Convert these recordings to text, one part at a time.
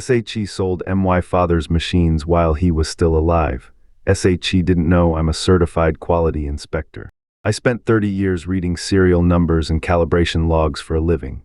SHE sold my father's machines while he was still alive. SHE didn't know I'm a certified quality inspector. I spent 30 years reading serial numbers and calibration logs for a living.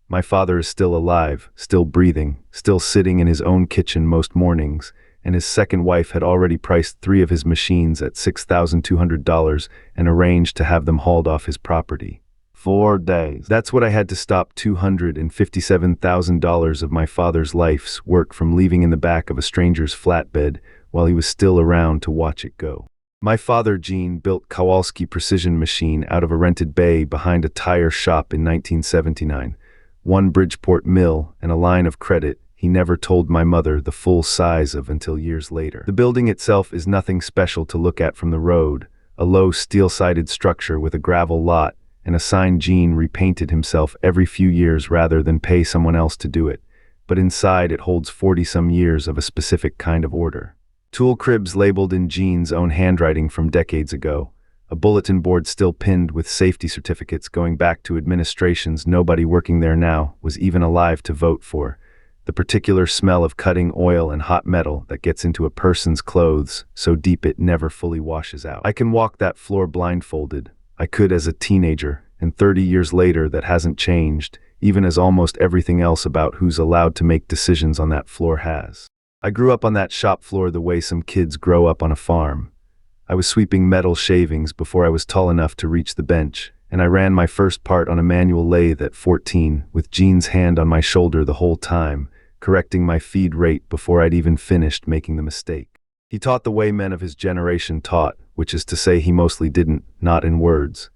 My father is still alive, still breathing, still sitting in his own kitchen most mornings, and his second wife had already priced 3 of his machines at $6,200 and arranged to have them hauled off his property. 4 days. That's what I had to stop $257,000 of my father's life's work from leaving in the back of a stranger's flatbed while he was still around to watch it go. My father, Gene, built Kowalski Precision Machine out of a rented bay behind a tire shop in 1979. One Bridgeport mill and a line of credit he never told my mother the full size of until years later. The building itself is nothing special to look at from the road, a low steel-sided structure with a gravel lot and a sign Gene repainted himself every few years rather than pay someone else to do it, but inside it holds 40-some years of a specific kind of order. Tool cribs labeled in Gene's own handwriting from decades ago, a bulletin board still pinned with safety certificates going back to administrations nobody working there now was even alive to vote for, the particular smell of cutting oil and hot metal that gets into a person's clothes so deep it never fully washes out. I can walk that floor blindfolded. I could as a teenager, and 30 years later that hasn't changed, even as almost everything else about who's allowed to make decisions on that floor has. I grew up on that shop floor the way some kids grow up on a farm. I was sweeping metal shavings before I was tall enough to reach the bench, and I ran my first part on a manual lathe at 14, with Gene's hand on my shoulder the whole time, correcting my feed rate before I'd even finished making the mistake. He taught the way men of his generation taught, which is to say he mostly didn't, not in words.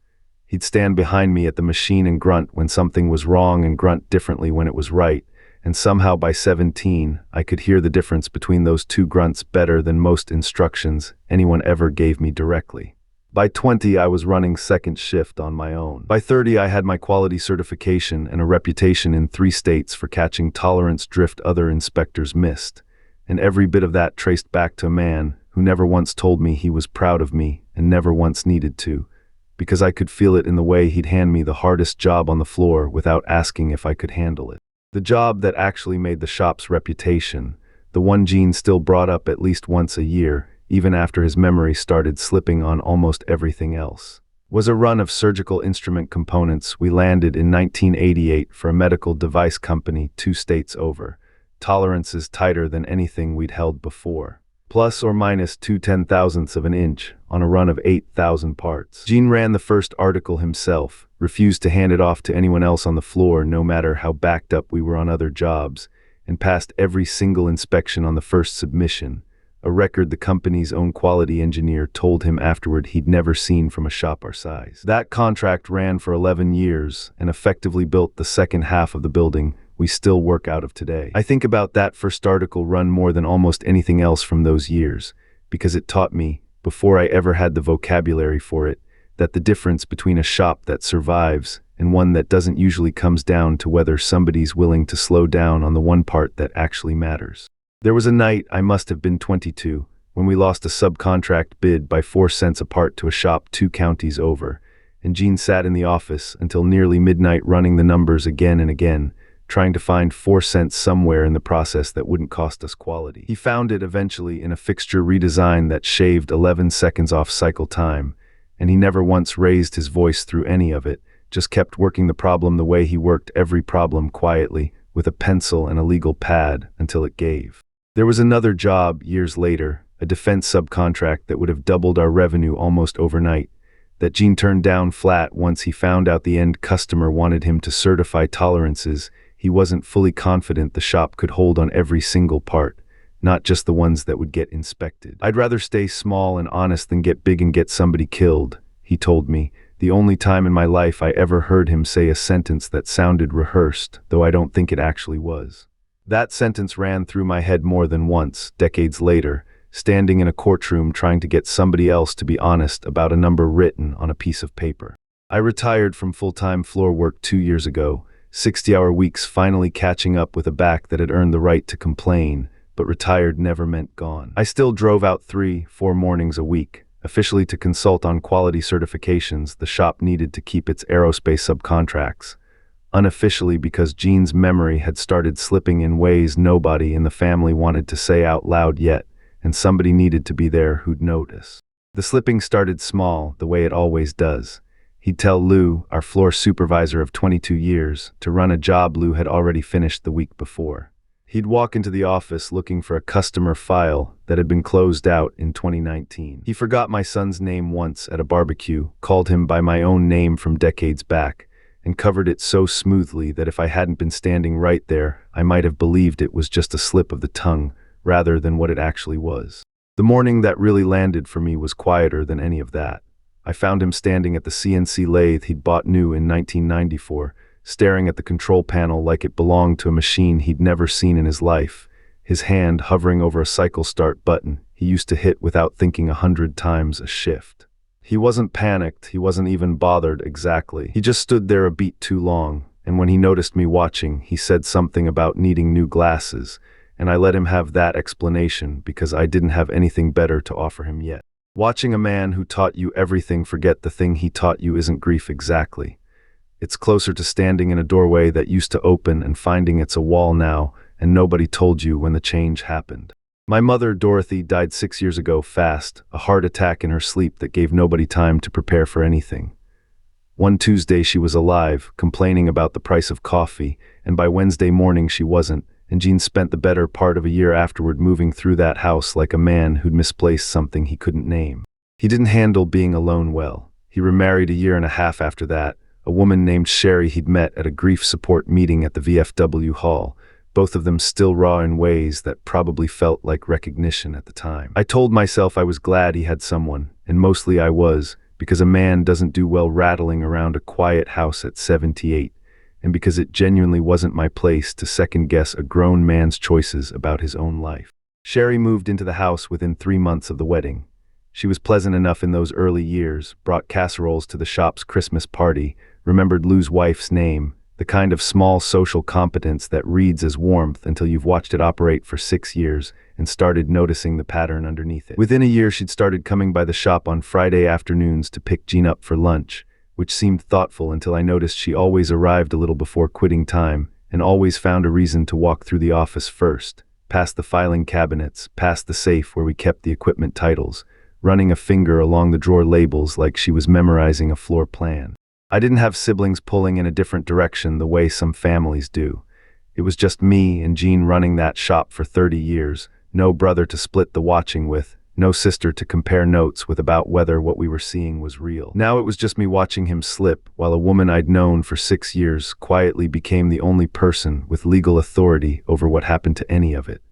He'd stand behind me at the machine and grunt when something was wrong and grunt differently when it was right, and somehow by 17, I could hear the difference between those two grunts better than most instructions anyone ever gave me directly. By 20, I was running second shift on my own. By 30, I had my quality certification and a reputation in 3 states for catching tolerance drift other inspectors missed, and every bit of that traced back to a man who never once told me he was proud of me and never once needed to, because I could feel it in the way he'd hand me the hardest job on the floor without asking if I could handle it. The job that actually made the shop's reputation, the one Gene still brought up at least once a year, even after his memory started slipping on almost everything else, was a run of surgical instrument components we landed in 1988 for a medical device company 2 states over, tolerances tighter than anything we'd held before. Plus or minus 2/10,000ths of an inch on a run of 8,000 parts. Gene ran the first article himself, refused to hand it off to anyone else on the floor no matter how backed up we were on other jobs, and passed every single inspection on the first submission, a record the company's own quality engineer told him afterward he'd never seen from a shop our size. That contract ran for 11 years and effectively built the second half of the building we still work out of today. I think about that first article run more than almost anything else from those years, because it taught me, before I ever had the vocabulary for it, that the difference between a shop that survives and one that doesn't usually comes down to whether somebody's willing to slow down on the one part that actually matters. There was a night, I must have been 22, when we lost a subcontract bid by 4 cents a part to a shop 2 counties over, and Gene sat in the office until nearly midnight running the numbers again and again, trying to find 4 cents somewhere in the process that wouldn't cost us quality. He found it eventually in a fixture redesign that shaved 11 seconds off cycle time, and he never once raised his voice through any of it, just kept working the problem the way he worked every problem quietly, with a pencil and a legal pad, until it gave. There was another job, years later, a defense subcontract that would have doubled our revenue almost overnight, that Gene turned down flat once he found out the end customer wanted him to certify tolerances he wasn't fully confident the shop could hold on every single part, not just the ones that would get inspected. I'd rather stay small and honest than get big and get somebody killed, he told me, the only time in my life I ever heard him say a sentence that sounded rehearsed, though I don't think it actually was. That sentence ran through my head more than once, decades later, standing in a courtroom trying to get somebody else to be honest about a number written on a piece of paper. I retired from full-time floor work 2 years ago, 60-hour weeks finally catching up with a back that had earned the right to complain, but retired never meant gone. I still drove out 3-4 mornings a week, officially to consult on quality certifications the shop needed to keep its aerospace subcontracts. unofficially because Jean's memory had started slipping in ways nobody in the family wanted to say out loud yet, and somebody needed to be there who'd notice. The slipping started small, the way it always does. He'd tell Lou, our floor supervisor of 22 years, to run a job Lou had already finished the week before. He'd walk into the office looking for a customer file that had been closed out in 2019. He forgot my son's name once at a barbecue, called him by my own name from decades back, and covered it so smoothly that if I hadn't been standing right there, I might have believed it was just a slip of the tongue, rather than what it actually was. The morning that really landed for me was quieter than any of that. I found him standing at the CNC lathe he'd bought new in 1994, staring at the control panel like it belonged to a machine he'd never seen in his life, his hand hovering over a cycle start button he used to hit without thinking 100 times a shift. He wasn't panicked, he wasn't even bothered exactly. He just stood there a beat too long, and when he noticed me watching, he said something about needing new glasses, and I let him have that explanation because I didn't have anything better to offer him yet. Watching a man who taught you everything forget the thing he taught you isn't grief exactly. It's closer to standing in a doorway that used to open and finding it's a wall now, and nobody told you when the change happened. My mother, Dorothy, died 6 years ago fast, a heart attack in her sleep that gave nobody time to prepare for anything. One Tuesday she was alive, complaining about the price of coffee, and by Wednesday morning she wasn't, and Jean spent the better part of a year afterward moving through that house like a man who'd misplaced something he couldn't name. He didn't handle being alone well. He remarried a year and a half after that, a woman named Sherry he'd met at a grief support meeting at the VFW hall, both of them still raw in ways that probably felt like recognition at the time. I told myself I was glad he had someone, and mostly I was, because a man doesn't do well rattling around a quiet house at 78, and because it genuinely wasn't my place to second-guess a grown man's choices about his own life. Sherry moved into the house within 3 months of the wedding. She was pleasant enough in those early years, brought casseroles to the shop's Christmas party, remembered Lou's wife's name, the kind of small social competence that reads as warmth until you've watched it operate for 6 years and started noticing the pattern underneath it. Within a year, she'd started coming by the shop on Friday afternoons to pick Jean up for lunch, which seemed thoughtful until I noticed she always arrived a little before quitting time and always found a reason to walk through the office first, past the filing cabinets, past the safe where we kept the equipment titles, running a finger along the drawer labels like she was memorizing a floor plan. I didn't have siblings pulling in a different direction the way some families do. It was just me and Jean running that shop for 30 years, no brother to split the watching with, no sister to compare notes with about whether what we were seeing was real. Now it was just me watching him slip, while a woman I'd known for 6 years quietly became the only person with legal authority over what happened to any of it.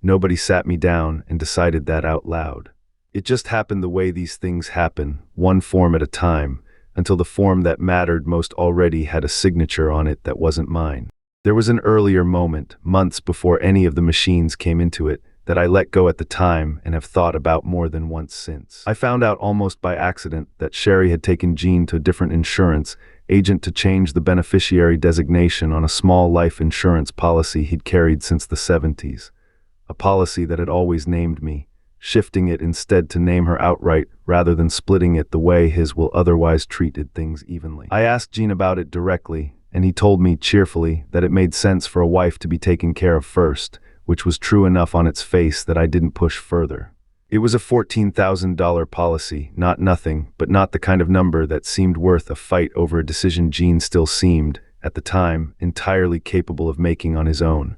Nobody sat me down and decided that out loud. It just happened the way these things happen, one form at a time, until the form that mattered most already had a signature on it that wasn't mine. There was an earlier moment, months before any of the machines came into it, that I let go at the time and have thought about more than once since. I found out almost by accident that Sherry had taken Jean to a different insurance agent to change the beneficiary designation on a small life insurance policy he'd carried since the 70s. A policy that had always named me, shifting it instead to name her outright rather than splitting it the way his will otherwise treated things evenly. I asked Jean about it directly, and he told me cheerfully that it made sense for a wife to be taken care of first, which was true enough on its face that I didn't push further. It was a $14,000 policy, not nothing, but not the kind of number that seemed worth a fight over a decision Jean still seemed, at the time, entirely capable of making on his own.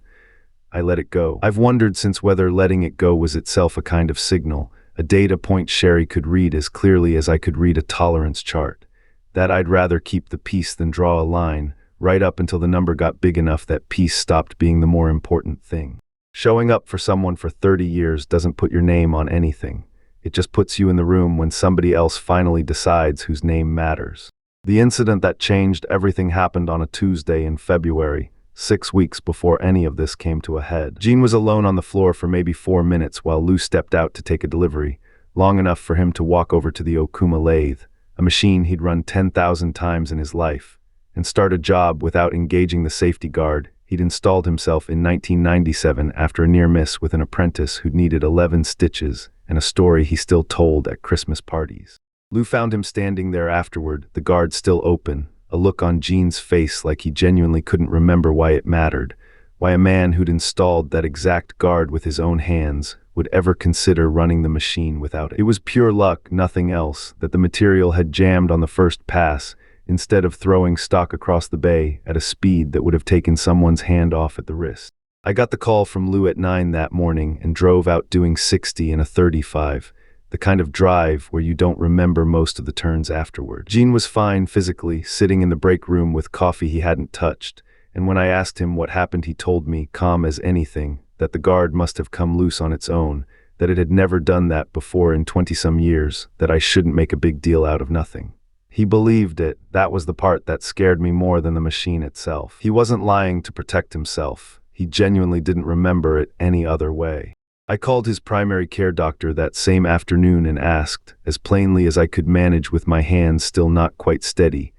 I let it go. I've wondered since whether letting it go was itself a kind of signal, a data point Sherry could read as clearly as I could read a tolerance chart. That I'd rather keep the peace than draw a line, right up until the number got big enough that peace stopped being the more important thing. Showing up for someone for 30 years doesn't put your name on anything. It just puts you in the room when somebody else finally decides whose name matters. The incident that changed everything happened on a Tuesday in February, 6 weeks before any of this came to a head. Jean was alone on the floor for maybe 4 minutes while Lou stepped out to take a delivery, long enough for him to walk over to the Okuma lathe, a machine he'd run 10,000 times in his life, and start a job without engaging the safety guard he'd installed himself in 1997 after a near miss with an apprentice who'd needed 11 stitches and a story he still told at Christmas parties. Lou found him standing there afterward, the guard still open, a look on Gene's face like he genuinely couldn't remember why it mattered, why a man who'd installed that exact guard with his own hands would ever consider running the machine without it. It was pure luck, nothing else, that the material had jammed on the first pass, instead of throwing stock across the bay at a speed that would have taken someone's hand off at the wrist. I got the call from Lou at 9 that morning and drove out doing 60 in a 35, the kind of drive where you don't remember most of the turns afterward. Gene was fine physically, sitting in the break room with coffee he hadn't touched, and when I asked him what happened he told me, calm as anything, that the guard must have come loose on its own, that it had never done that before in 20-some years, that I shouldn't make a big deal out of nothing. He believed it. That was the part that scared me more than the machine itself. He wasn't lying to protect himself. He genuinely didn't remember it any other way. I called his primary care doctor that same afternoon and asked, as plainly as I could manage with my hands still not quite steady,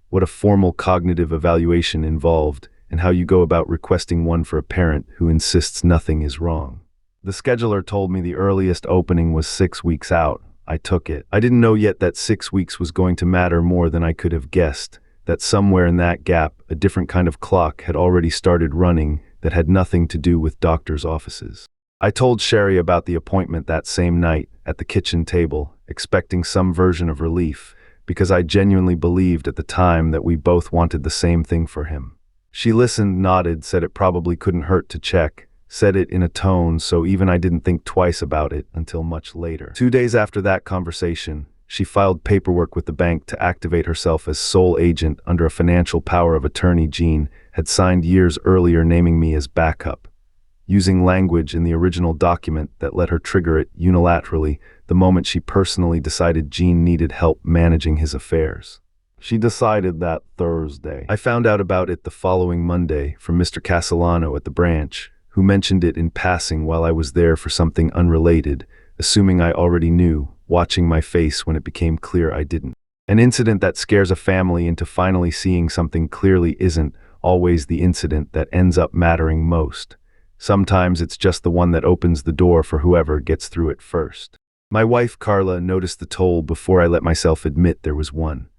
what a formal cognitive evaluation involved and how you go about requesting one for a parent who insists nothing is wrong. The scheduler told me the earliest opening was 6 weeks out. I took it. I didn't know yet that 6 weeks was going to matter more than I could have guessed, that somewhere in that gap, a different kind of clock had already started running that had nothing to do with doctors' offices. I told Sherry about the appointment that same night at the kitchen table, expecting some version of relief, because I genuinely believed at the time that we both wanted the same thing for him. She listened, nodded, said it probably couldn't hurt to check, said it in a tone so even I didn't think twice about it until much later. 2 days after that conversation, she filed paperwork with the bank to activate herself as sole agent under a financial power of attorney Gene had signed years earlier, naming me as backup, using language in the original document that let her trigger it unilaterally the moment she personally decided Gene needed help managing his affairs. She decided that Thursday. I found out about it the following Monday from Mr. Castellano at the branch, who mentioned it in passing while I was there for something unrelated, assuming I already knew, watching my face when it became clear I didn't. An incident that scares a family into finally seeing something clearly isn't always the incident that ends up mattering most. Sometimes it's just the one that opens the door for whoever gets through it first. My wife Carla noticed the toll before I let myself admit there was one.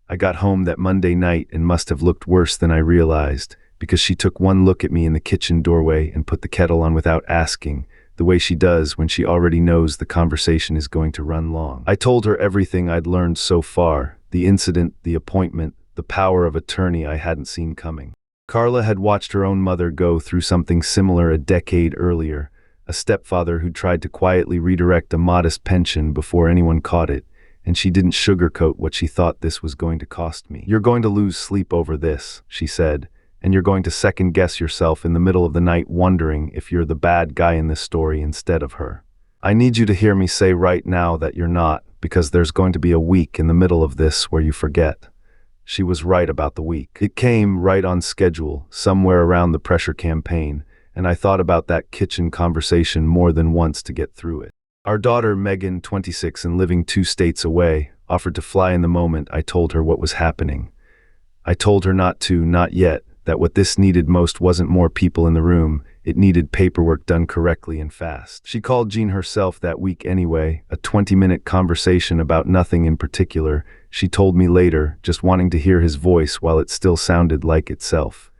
I got home that Monday night and must have looked worse than I realized, because she took one look at me in the kitchen doorway and put the kettle on without asking, the way she does when she already knows the conversation is going to run long. I told her everything I'd learned so far, the incident, the appointment, the power of attorney I hadn't seen coming. Carla had watched her own mother go through something similar a decade earlier, a stepfather who tried to quietly redirect a modest pension before anyone caught it, and she didn't sugarcoat what she thought this was going to cost me. "You're going to lose sleep over this," she said, "and you're going to second-guess yourself in the middle of the night wondering if you're the bad guy in this story instead of her. I need you to hear me say right now that you're not, because there's going to be a week in the middle of this where you forget." She was right about the week. It came right on schedule, somewhere around the pressure campaign, and I thought about that kitchen conversation more than once to get through it. Our daughter, Megan, 26 and living 2 states away, offered to fly in the moment I told her what was happening. I told her not yet, that what this needed most wasn't more people in the room, it needed paperwork done correctly and fast. She called Gene herself that week anyway, a 20-minute conversation about nothing in particular, she told me later, just wanting to hear his voice while it still sounded like itself.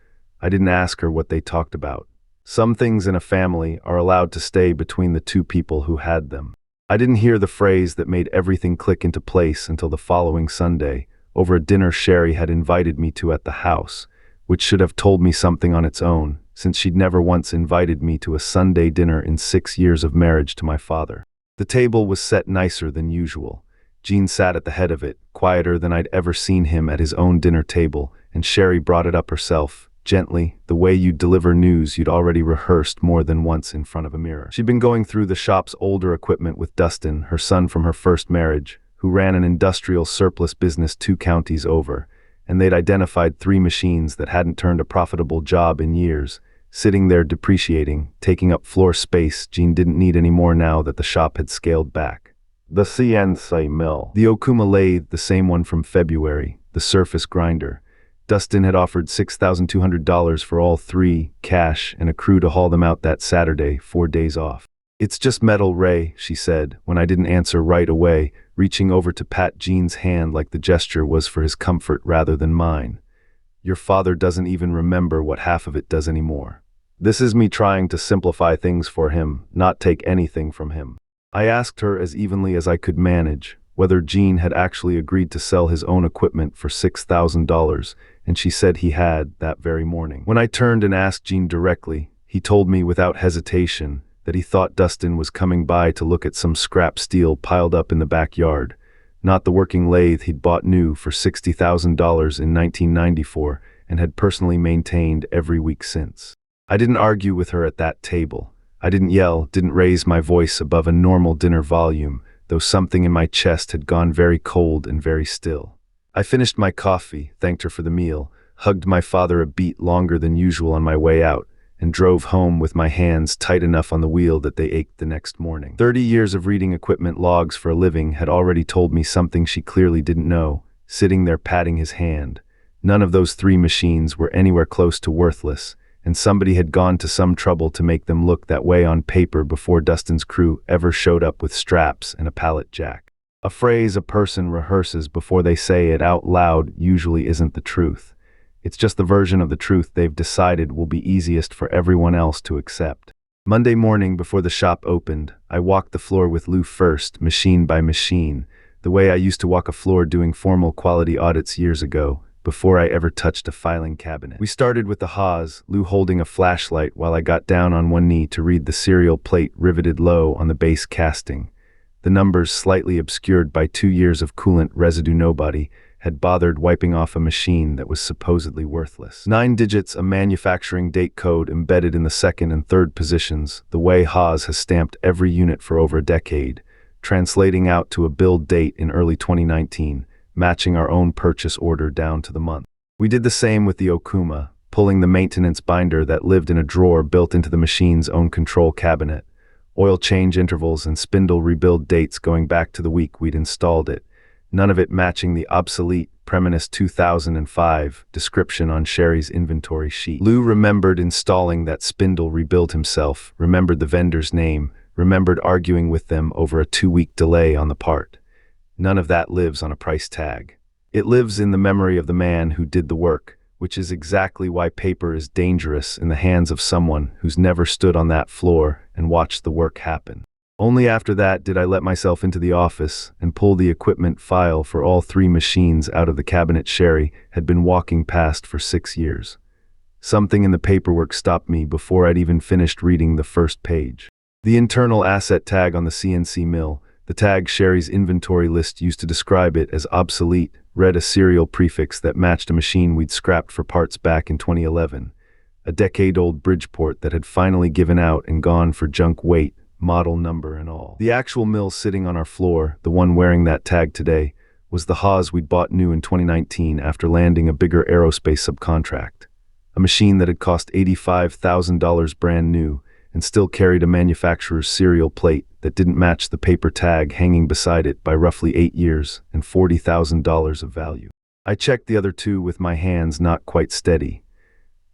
I didn't ask her what they talked about. Some things in a family are allowed to stay between the two people who had them. I didn't hear the phrase that made everything click into place until the following Sunday, over a dinner Sherry had invited me to at the house, which should have told me something on its own, since she'd never once invited me to a Sunday dinner in 6 years of marriage to my father. The table was set nicer than usual. Gene sat at the head of it, quieter than I'd ever seen him at his own dinner table, and Sherry brought it up herself, gently, the way you'd deliver news you'd already rehearsed more than once in front of a mirror. She'd been going through the shop's older equipment with Dustin, her son from her first marriage, who ran an industrial surplus business 2 counties over, and they'd identified 3 machines that hadn't turned a profitable job in years, sitting there depreciating, taking up floor space Gene didn't need any more now that the shop had scaled back. The CNC mill, the Okuma lathe, the same one from February, the surface grinder. Dustin had offered $6,200 for all 3, cash, and a crew to haul them out that Saturday, 4 days off. "It's just metal, Ray," she said, when I didn't answer right away, reaching over to pat Gene's hand like the gesture was for his comfort rather than mine. "Your father doesn't even remember what half of it does anymore." This is me trying to simplify things for him, not take anything from him. I asked her as evenly as I could manage whether Gene had actually agreed to sell his own equipment for $6,000, and she said he had that very morning. When I turned and asked Gene directly, he told me without hesitation that he thought Dustin was coming by to look at some scrap steel piled up in the backyard, not the working lathe he'd bought new for $60,000 in 1994 and had personally maintained every week since. I didn't argue with her at that table. I didn't yell, didn't raise my voice above a normal dinner volume, though something in my chest had gone very cold and very still. I finished my coffee, thanked her for the meal, hugged my father a beat longer than usual on my way out, and drove home with my hands tight enough on the wheel that they ached the next morning. 30 years of reading equipment logs for a living had already told me something she clearly didn't know, sitting there patting his hand. None of those 3 machines were anywhere close to worthless, and somebody had gone to some trouble to make them look that way on paper before Dustin's crew ever showed up with straps and a pallet jack. A phrase a person rehearses before they say it out loud usually isn't the truth. It's just the version of the truth they've decided will be easiest for everyone else to accept. Monday morning before the shop opened, I walked the floor with Lou first, machine by machine, the way I used to walk a floor doing formal quality audits years ago, before I ever touched a filing cabinet. We started with the Haas, Lou holding a flashlight while I got down on one knee to read the serial plate riveted low on the base casting. The numbers, slightly obscured by 2 years of coolant residue, nobody had bothered wiping off a machine that was supposedly worthless. 9 digits, a manufacturing date code embedded in the second and third positions, the way Haas has stamped every unit for over a decade, translating out to a build date in early 2019, matching our own purchase order down to the month. We did the same with the Okuma, pulling the maintenance binder that lived in a drawer built into the machine's own control cabinet, oil change intervals and spindle rebuild dates going back to the week we'd installed it, none of it matching the obsolete Preminus 2005 description on Sherry's inventory sheet. Lou remembered installing that spindle rebuild himself, remembered the vendor's name, remembered arguing with them over a 2-week delay on the part. None of that lives on a price tag. It lives in the memory of the man who did the work, which is exactly why paper is dangerous in the hands of someone who's never stood on that floor and watched the work happen. Only after that did I let myself into the office and pull the equipment file for all 3 machines out of the cabinet Sherry had been walking past for 6 years. Something in the paperwork stopped me before I'd even finished reading the first page. The internal asset tag on the CNC mill, the tag Sherry's inventory list used to describe it as obsolete, read a serial prefix that matched a machine we'd scrapped for parts back in 2011. A decade-old Bridgeport that had finally given out and gone for junk weight, model number and all. The actual mill sitting on our floor, the one wearing that tag today, was the Haas we'd bought new in 2019 after landing a bigger aerospace subcontract. A machine that had cost $85,000 brand new and still carried a manufacturer's serial plate that didn't match the paper tag hanging beside it by roughly 8 years and $40,000 of value. I checked the other 2 with my hands not quite steady.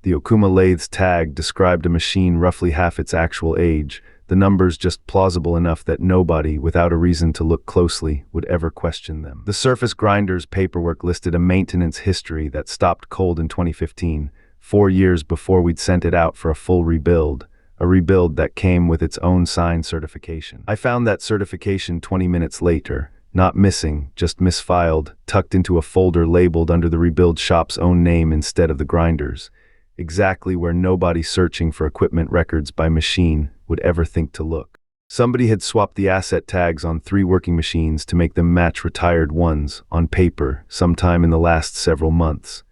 The Okuma lathe's tag described a machine roughly half its actual age, the numbers just plausible enough that nobody, without a reason to look closely, would ever question them. The surface grinder's paperwork listed a maintenance history that stopped cold in 2015, 4 years before we'd sent it out for a full rebuild. A rebuild that came with its own signed certification. I found that certification 20 minutes later, not missing, just misfiled, tucked into a folder labeled under the rebuild shop's own name instead of the grinder's, exactly where nobody searching for equipment records by machine would ever think to look. Somebody had swapped the asset tags on 3 working machines to make them match retired ones, on paper, sometime in the last several months.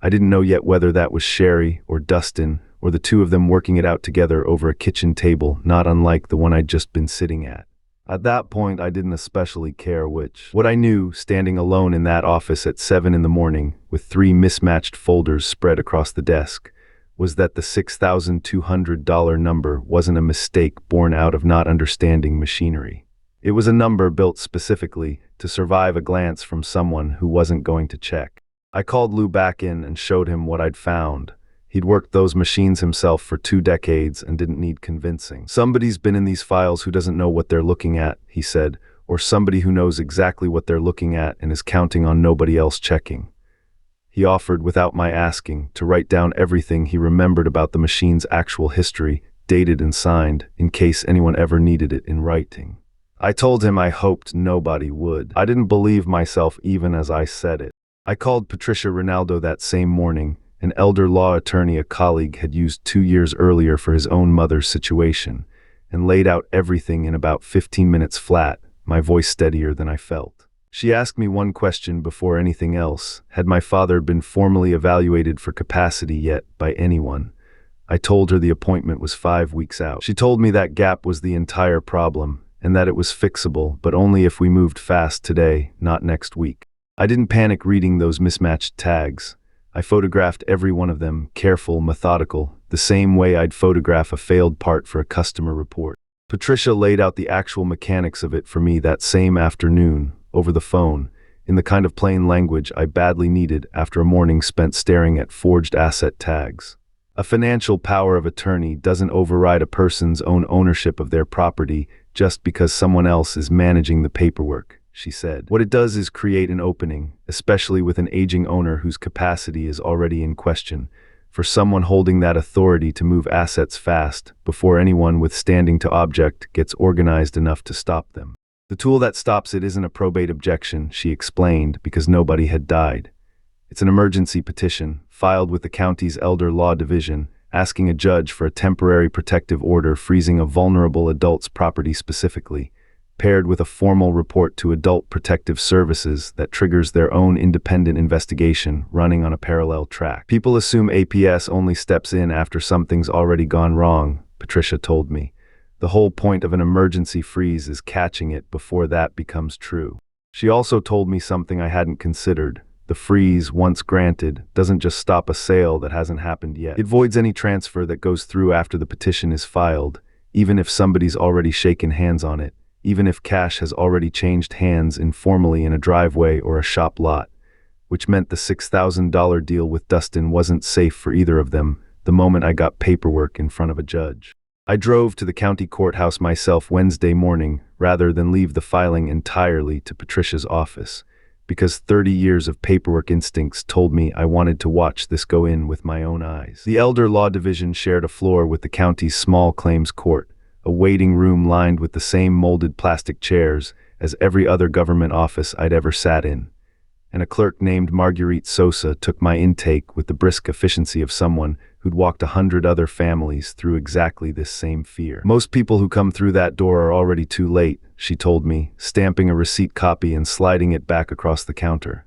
I didn't know yet whether that was Sherry or Dustin, or the 2 of them working it out together over a kitchen table not unlike the one I'd just been sitting at. At that point, I didn't especially care which. What I knew, standing alone in that office at 7 in the morning, with 3 mismatched folders spread across the desk, was that the $6,200 number wasn't a mistake born out of not understanding machinery. It was a number built specifically to survive a glance from someone who wasn't going to check. I called Lou back in and showed him what I'd found. He'd worked those machines himself for 2 decades and didn't need convincing. Somebody's been in these files who doesn't know what they're looking at, he said, or somebody who knows exactly what they're looking at and is counting on nobody else checking. He offered, without my asking, to write down everything he remembered about the machine's actual history, dated and signed, in case anyone ever needed it in writing. I told him I hoped nobody would. I didn't believe myself even as I said it. I called Patricia Rinaldo that same morning, an elder law attorney a colleague had used 2 years earlier for his own mother's situation, and laid out everything in about 15 minutes flat, my voice steadier than I felt. She asked me one question before anything else: had my father been formally evaluated for capacity yet by anyone? I told her the appointment was 5 weeks out. She told me that gap was the entire problem, and that it was fixable, but only if we moved fast today, not next week. I didn't panic reading those mismatched tags. I photographed every one of them, careful, methodical, the same way I'd photograph a failed part for a customer report. Patricia laid out the actual mechanics of it for me that same afternoon, over the phone, in the kind of plain language I badly needed after a morning spent staring at forged asset tags. A financial power of attorney doesn't override a person's own ownership of their property just because someone else is managing the paperwork, she said. What it does is create an opening, especially with an aging owner whose capacity is already in question, for someone holding that authority to move assets fast before anyone with standing to object gets organized enough to stop them. The tool that stops it isn't a probate objection, she explained, because nobody had died. It's an emergency petition, filed with the county's Elder Law Division, asking a judge for a temporary protective order freezing a vulnerable adult's property specifically, paired with a formal report to Adult Protective Services that triggers their own independent investigation running on a parallel track. People assume APS only steps in after something's already gone wrong, Patricia told me. The whole point of an emergency freeze is catching it before that becomes true. She also told me something I hadn't considered. The freeze, once granted, doesn't just stop a sale that hasn't happened yet. It voids any transfer that goes through after the petition is filed, even if somebody's already shaken hands on it, even if cash has already changed hands informally in a driveway or a shop lot, which meant the $6,000 deal with Dustin wasn't safe for either of them the moment I got paperwork in front of a judge. I drove to the county courthouse myself Wednesday morning rather than leave the filing entirely to Patricia's office, because 30 years of paperwork instincts told me I wanted to watch this go in with my own eyes. The Elder Law Division shared a floor with the county's small claims court, a waiting room lined with the same molded plastic chairs as every other government office I'd ever sat in. And a clerk named Marguerite Sosa took my intake with the brisk efficiency of someone who'd walked 100 other families through exactly this same fear. Most people who come through that door are already too late, she told me, stamping a receipt copy and sliding it back across the counter.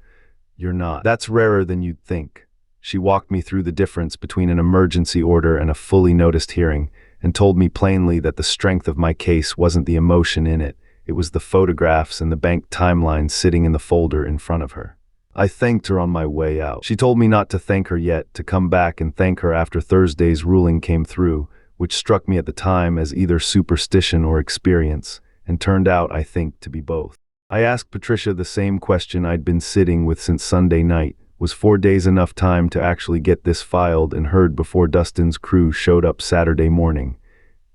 You're not. That's rarer than you'd think. She walked me through the difference between an emergency order and a fully noticed hearing, and told me plainly that the strength of my case wasn't the emotion in it, it was the photographs and the bank timeline sitting in the folder in front of her. I thanked her on my way out. She told me not to thank her yet, to come back and thank her after Thursday's ruling came through, which struck me at the time as either superstition or experience, and turned out, I think, to be both. I asked Patricia the same question I'd been sitting with since Sunday night. Was 4 days enough time to actually get this filed and heard before Dustin's crew showed up Saturday morning?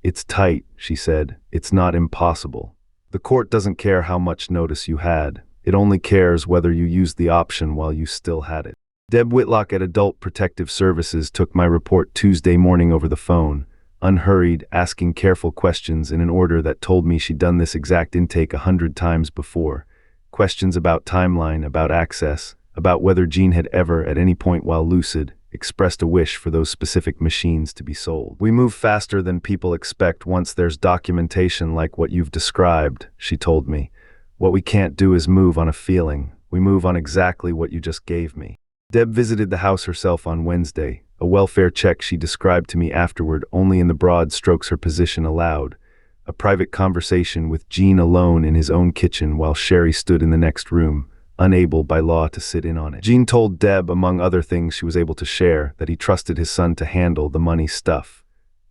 It's tight, she said. It's not impossible. The court doesn't care how much notice you had. It only cares whether you used the option while you still had it. Deb Whitlock at Adult Protective Services took my report Tuesday morning over the phone, unhurried, asking careful questions in an order that told me she'd done this exact intake 100 times before. Questions about timeline, about access, about whether Jean had ever, at any point while lucid, expressed a wish for those specific machines to be sold. We move faster than people expect once there's documentation like what you've described, she told me. What we can't do is move on a feeling. We move on exactly what you just gave me. Deb visited the house herself on Wednesday, a welfare check she described to me afterward only in the broad strokes her position allowed. A private conversation with Jean alone in his own kitchen while Sherry stood in the next room, unable by law to sit in on it. Jean told Deb, among other things she was able to share, that he trusted his son to handle the money stuff.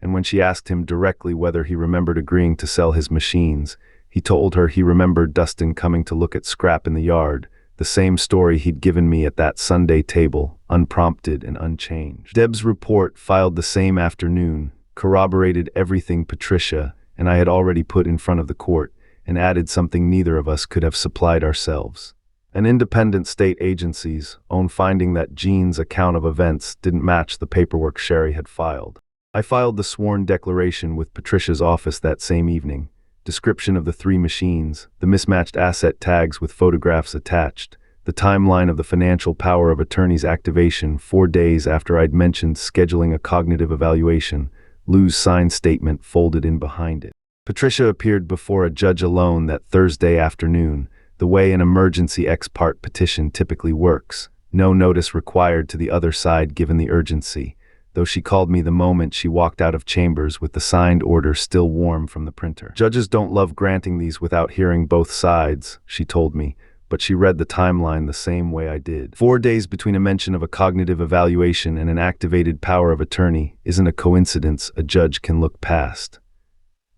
And when she asked him directly whether he remembered agreeing to sell his machines, he told her he remembered Dustin coming to look at scrap in the yard, the same story he'd given me at that Sunday table, unprompted and unchanged. Deb's report, filed the same afternoon, corroborated everything Patricia and I had already put in front of the court, and added something neither of us could have supplied ourselves. An independent state agency's own finding that Jean's account of events didn't match the paperwork Sherry had filed. I filed the sworn declaration with Patricia's office that same evening. Description of the 3 machines, the mismatched asset tags with photographs attached, the timeline of the financial power of attorney's activation 4 days after I'd mentioned scheduling a cognitive evaluation, Lou's signed statement folded in behind it. Patricia appeared before a judge alone that Thursday afternoon, the way an emergency ex parte petition typically works. No notice required to the other side given the urgency, though she called me the moment she walked out of chambers with the signed order still warm from the printer. Judges don't love granting these without hearing both sides, she told me, but she read the timeline the same way I did. 4 days between a mention of a cognitive evaluation and an activated power of attorney isn't a coincidence a judge can look past.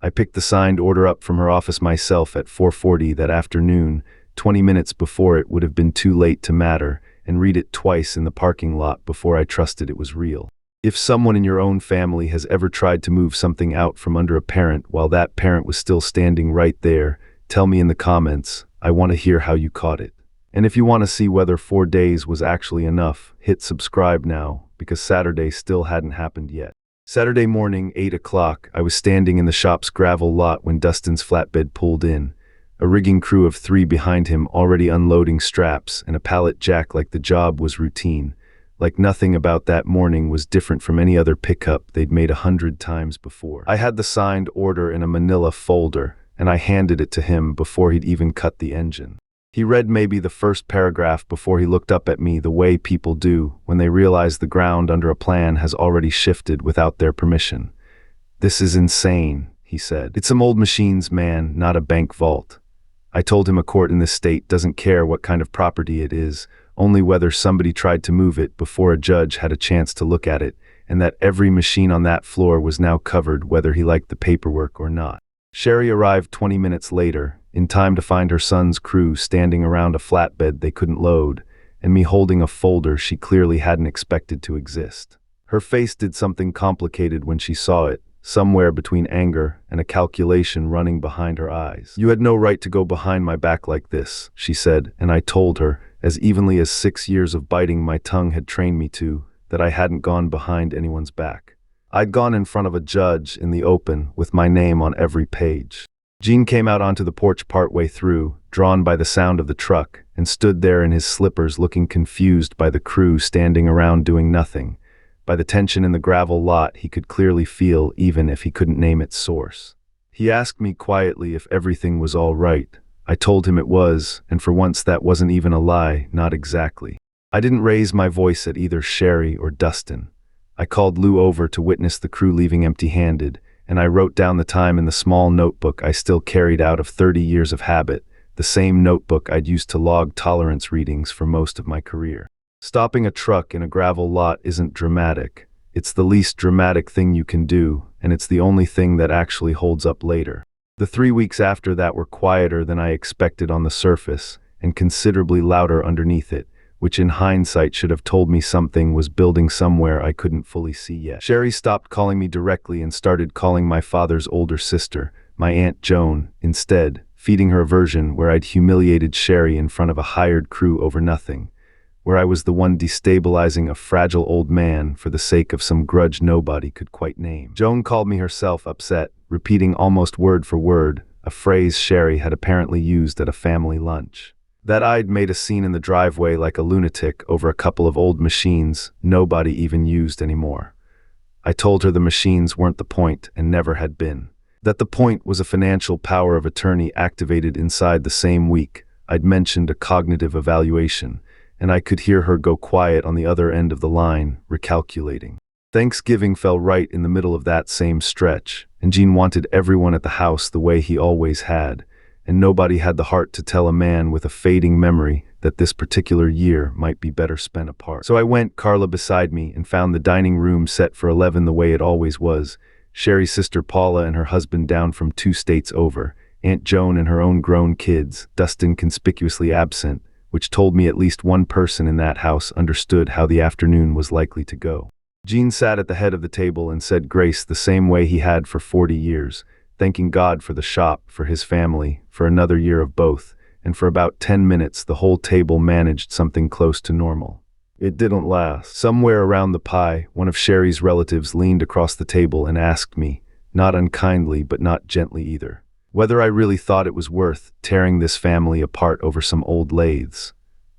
I picked the signed order up from her office myself at 4:40 that afternoon, 20 minutes before it would have been too late to matter, and read it twice in the parking lot before I trusted it was real. If someone in your own family has ever tried to move something out from under a parent while that parent was still standing right there, tell me in the comments. I want to hear how you caught it. And if you want to see whether 4 days was actually enough, hit subscribe now, because Saturday still hadn't happened yet. Saturday morning, 8 o'clock, I was standing in the shop's gravel lot when Dustin's flatbed pulled in. A rigging crew of 3 behind him already unloading straps and a pallet jack like the job was routine. Like nothing about that morning was different from any other pickup they'd made 100 times before. I had the signed order in a manila folder, and I handed it to him before he'd even cut the engine. He read maybe the first paragraph before he looked up at me the way people do when they realize the ground under a plan has already shifted without their permission. "This is insane," he said. "It's some old machines, man, not a bank vault." I told him a court in this state doesn't care what kind of property it is, only whether somebody tried to move it before a judge had a chance to look at it, and that every machine on that floor was now covered whether he liked the paperwork or not. Sherry arrived 20 minutes later, in time to find her son's crew standing around a flatbed they couldn't load, and me holding a folder she clearly hadn't expected to exist. Her face did something complicated when she saw it, somewhere between anger and a calculation running behind her eyes. "You had no right to go behind my back like this," she said, and I told her, as evenly as 6 years of biting my tongue had trained me to, that I hadn't gone behind anyone's back. I'd gone in front of a judge in the open with my name on every page. Jean came out onto the porch partway through, drawn by the sound of the truck, and stood there in his slippers looking confused by the crew standing around doing nothing. By the tension in the gravel lot he could clearly feel even if he couldn't name its source. He asked me quietly if everything was all right. I told him it was, and for once that wasn't even a lie, not exactly. I didn't raise my voice at either Sherry or Dustin. I called Lou over to witness the crew leaving empty-handed, and I wrote down the time in the small notebook I still carried out of 30 years of habit, the same notebook I'd used to log tolerance readings for most of my career. Stopping a truck in a gravel lot isn't dramatic. It's the least dramatic thing you can do, and it's the only thing that actually holds up later. The 3 weeks after that were quieter than I expected on the surface, and considerably louder underneath it, which in hindsight should have told me something was building somewhere I couldn't fully see yet. Sherry stopped calling me directly and started calling my father's older sister, my Aunt Joan, instead, feeding her a version where I'd humiliated Sherry in front of a hired crew over nothing, where I was the one destabilizing a fragile old man for the sake of some grudge nobody could quite name. Joan called me herself upset, repeating almost word for word a phrase Sherry had apparently used at a family lunch. That I'd made a scene in the driveway like a lunatic over a couple of old machines nobody even used anymore. I told her the machines weren't the point and never had been. That the point was a financial power of attorney activated inside the same week I'd mentioned a cognitive evaluation, and I could hear her go quiet on the other end of the line, recalculating. Thanksgiving fell right in the middle of that same stretch, and Jean wanted everyone at the house the way he always had, and nobody had the heart to tell a man with a fading memory that this particular year might be better spent apart. So I went, Carla beside me, and found the dining room set for 11 the way it always was, Sherry's sister Paula and her husband down from 2 states over, Aunt Joan and her own grown kids, Dustin conspicuously absent, which told me at least one person in that house understood how the afternoon was likely to go. Gene sat at the head of the table and said grace the same way he had for 40 years, thanking God for the shop, for his family, for another year of both, and for about 10 minutes the whole table managed something close to normal. It didn't last. Somewhere around the pie, one of Sherry's relatives leaned across the table and asked me, not unkindly but not gently either, whether I really thought it was worth tearing this family apart over some old lathes.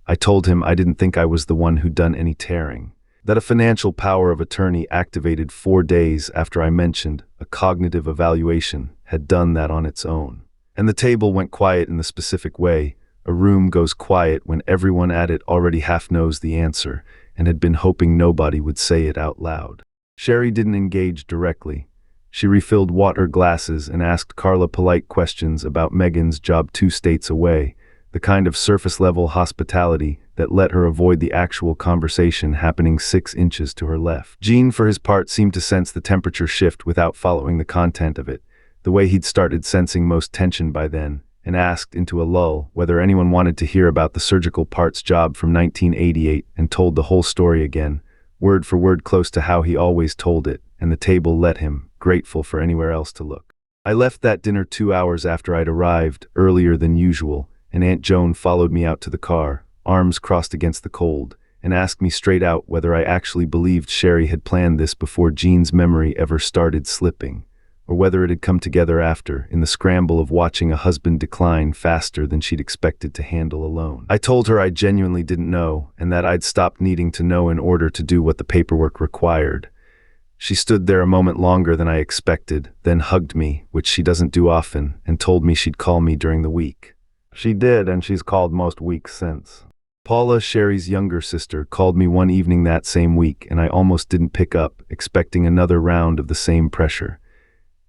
I told him I didn't think I was the one who'd done any tearing, that a financial power of attorney activated 4 days after I mentioned a cognitive evaluation had done that on its own. And the table went quiet in the specific way a room goes quiet when everyone at it already half knows the answer and had been hoping nobody would say it out loud. Sherry didn't engage directly. She refilled water glasses and asked Carla polite questions about Megan's job 2 states away, the kind of surface-level hospitality that let her avoid the actual conversation happening 6 inches to her left. Gene, for his part, seemed to sense the temperature shift without following the content of it, the way he'd started sensing most tension by then, and asked into a lull whether anyone wanted to hear about the surgical parts job from 1988 and told the whole story again, word for word close to how he always told it, and the table let him, grateful for anywhere else to look. I left that dinner 2 hours after I'd arrived, earlier than usual, and Aunt Joan followed me out to the car, arms crossed against the cold, and asked me straight out whether I actually believed Sherry had planned this before Gene's memory ever started slipping, or whether it had come together after, in the scramble of watching a husband decline faster than she'd expected to handle alone. I told her I genuinely didn't know, and that I'd stopped needing to know in order to do what the paperwork required. She stood there a moment longer than I expected, then hugged me, which she doesn't do often, and told me she'd call me during the week. She did, and she's called most weeks since. Paula, Sherry's younger sister, called me one evening that same week, and I almost didn't pick up, expecting another round of the same pressure.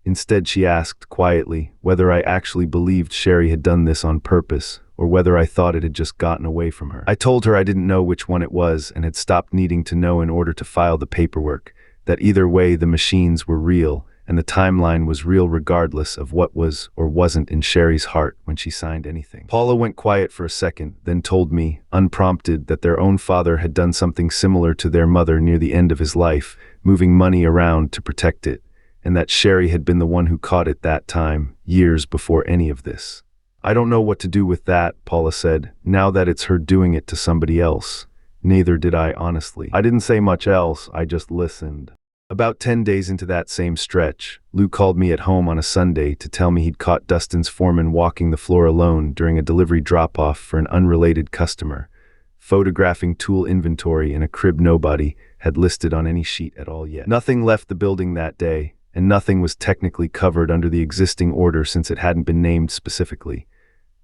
Instead, she asked, quietly, whether I actually believed Sherry had done this on purpose, or whether I thought it had just gotten away from her. I told her I didn't know which one it was and had stopped needing to know in order to file the paperwork, that either way the machines were real, and the timeline was real regardless of what was or wasn't in Sherry's heart when she signed anything. Paula went quiet for a second, then told me, unprompted, that their own father had done something similar to their mother near the end of his life, moving money around to protect it, and that Sherry had been the one who caught it that time, years before any of this. I don't know what to do with that, Paula said, now that it's her doing it to somebody else. Neither did I, honestly. I didn't say much else, I just listened. About 10 days into that same stretch, Lou called me at home on a Sunday to tell me he'd caught Dustin's foreman walking the floor alone during a delivery drop-off for an unrelated customer, photographing tool inventory in a crib nobody had listed on any sheet at all yet. Nothing left the building that day, and nothing was technically covered under the existing order since it hadn't been named specifically.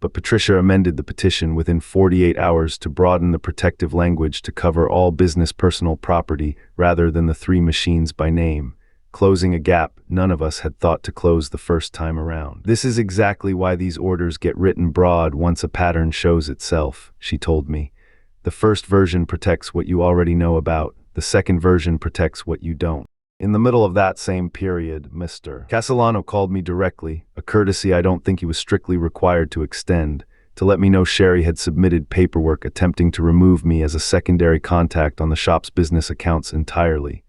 But Patricia amended the petition within 48 hours to broaden the protective language to cover all business personal property rather than the 3 machines by name, closing a gap none of us had thought to close the first time around. This is exactly why these orders get written broad once a pattern shows itself, she told me. The first version protects what you already know about, the second version protects what you don't. In the middle of that same period, Mr. Castellano called me directly, a courtesy I don't think he was strictly required to extend, to let me know Sherry had submitted paperwork attempting to remove me as a secondary contact on the shop's business accounts entirely,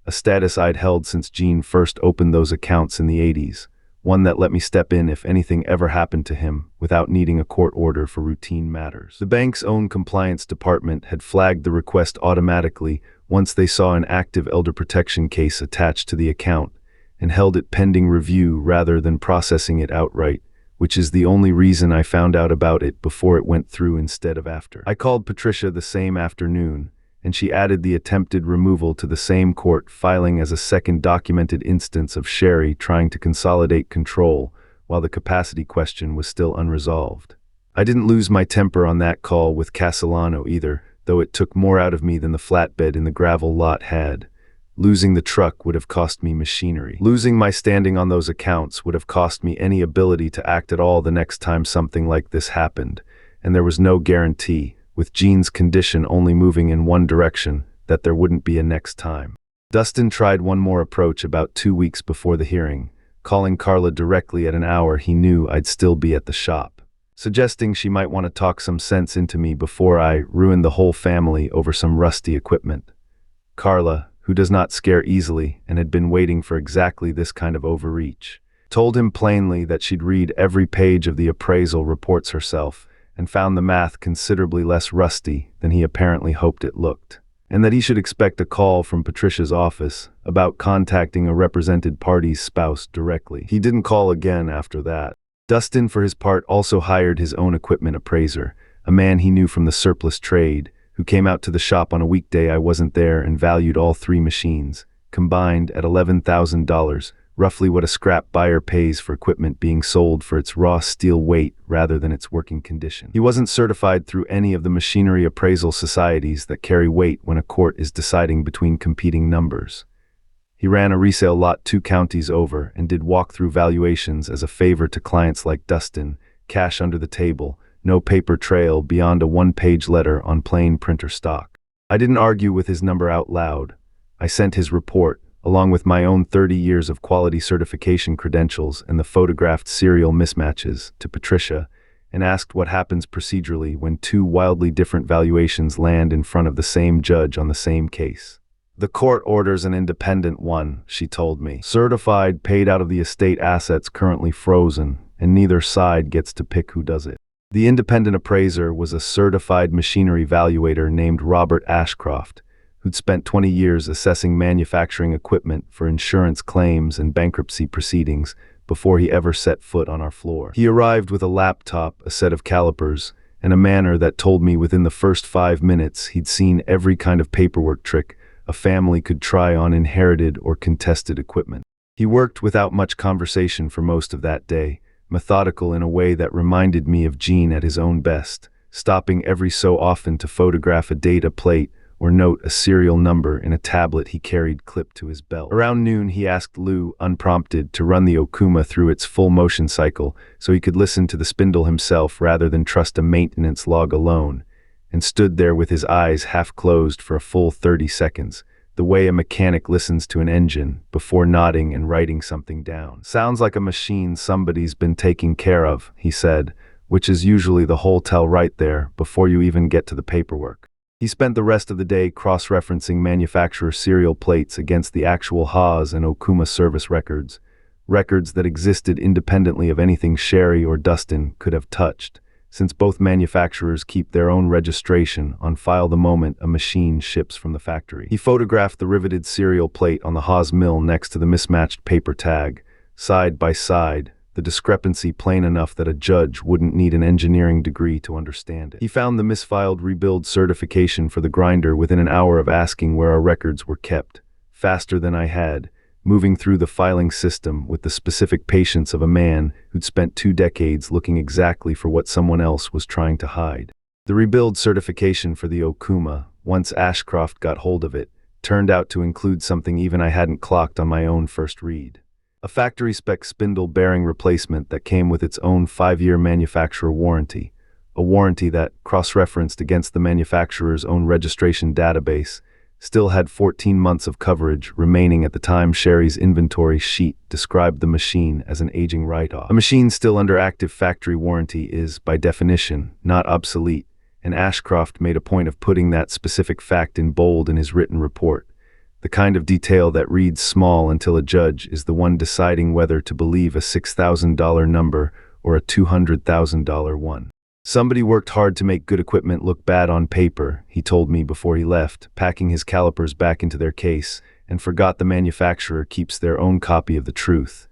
a status I'd held since Gene first opened those accounts in the 80s, one that let me step in if anything ever happened to him without needing a court order for routine matters. The bank's own compliance department had flagged the request automatically once they saw an active elder protection case attached to the account, and held it pending review rather than processing it outright, which is the only reason I found out about it before it went through instead of after. I called Patricia the same afternoon, and she added the attempted removal to the same court filing as a second documented instance of Sherry trying to consolidate control while the capacity question was still unresolved. I didn't lose my temper on that call with Castellano either, though it took more out of me than the flatbed in the gravel lot had. Losing the truck would have cost me machinery. Losing my standing on those accounts would have cost me any ability to act at all the next time something like this happened, and there was no guarantee, with Gene's condition only moving in one direction, that there wouldn't be a next time. Dustin tried one more approach about 2 weeks before the hearing, calling Carla directly at an hour he knew I'd still be at the shop. suggesting she might want to talk some sense into me before I ruined the whole family over some rusty equipment. Carla, who does not scare easily and had been waiting for exactly this kind of overreach, told him plainly that she'd read every page of the appraisal reports herself and found the math considerably less rusty than he apparently hoped it looked, and that he should expect a call from Patricia's office about contacting a represented party's spouse directly. He didn't call again after that. Dustin, for his part, also hired his own equipment appraiser, a man he knew from the surplus trade, who came out to the shop on a weekday I wasn't there and valued all 3 machines, combined at $11,000, roughly what a scrap buyer pays for equipment being sold for its raw steel weight rather than its working condition. He wasn't certified through any of the machinery appraisal societies that carry weight when a court is deciding between competing numbers. He ran a resale lot 2 counties over and did walk-through valuations as a favor to clients like Dustin, cash under the table, no paper trail beyond a 1-page letter on plain printer stock. I didn't argue with his number out loud. I sent his report, along with my own 30 years of quality certification credentials and the photographed serial mismatches, to Patricia, and asked what happens procedurally when 2 wildly different valuations land in front of the same judge on the same case. The court orders an independent one, she told me. Certified, paid out of the estate assets currently frozen, and neither side gets to pick who does it. The independent appraiser was a certified machinery valuator named Robert Ashcroft, who'd spent 20 years assessing manufacturing equipment for insurance claims and bankruptcy proceedings before he ever set foot on our floor. He arrived with a laptop, a set of calipers, and a manner that told me within the first 5 minutes he'd seen every kind of paperwork trick a family could try on inherited or contested equipment. He worked without much conversation for most of that day, methodical in a way that reminded me of Gene at his own best, stopping every so often to photograph a data plate or note a serial number in a tablet he carried clipped to his belt. Around noon, he asked Lou, unprompted, to run the Okuma through its full motion cycle so he could listen to the spindle himself rather than trust a maintenance log alone, and stood there with his eyes half closed for a full 30 seconds, the way a mechanic listens to an engine, before nodding and writing something down. "Sounds like a machine somebody's been taking care of," he said, which is usually the whole tell right there, before you even get to the paperwork. He spent the rest of the day cross-referencing manufacturer serial plates against the actual Haas and Okuma service records that existed independently of anything Sherry or Dustin could have touched, since both manufacturers keep their own registration on file the moment a machine ships from the factory. He photographed the riveted serial plate on the Haas mill next to the mismatched paper tag, side by side, the discrepancy plain enough that a judge wouldn't need an engineering degree to understand it. He found the misfiled rebuild certification for the grinder within an hour of asking where our records were kept, faster than I had, moving through the filing system with the specific patience of a man who'd spent 2 decades looking exactly for what someone else was trying to hide. The rebuild certification for the Okuma, once Ashcroft got hold of it, turned out to include something even I hadn't clocked on my own first read. A factory-spec spindle bearing replacement that came with its own 5-year manufacturer warranty, a warranty that, cross-referenced against the manufacturer's own registration database, still had 14 months of coverage remaining at the time Sherry's inventory sheet described the machine as an aging write-off. A machine still under active factory warranty is, by definition, not obsolete, and Ashcroft made a point of putting that specific fact in bold in his written report, the kind of detail that reads small until a judge is the one deciding whether to believe a $6,000 number or a $200,000 one. "Somebody worked hard to make good equipment look bad on paper," he told me before he left, packing his calipers back into their case, and forgot the manufacturer keeps their own copy of the truth.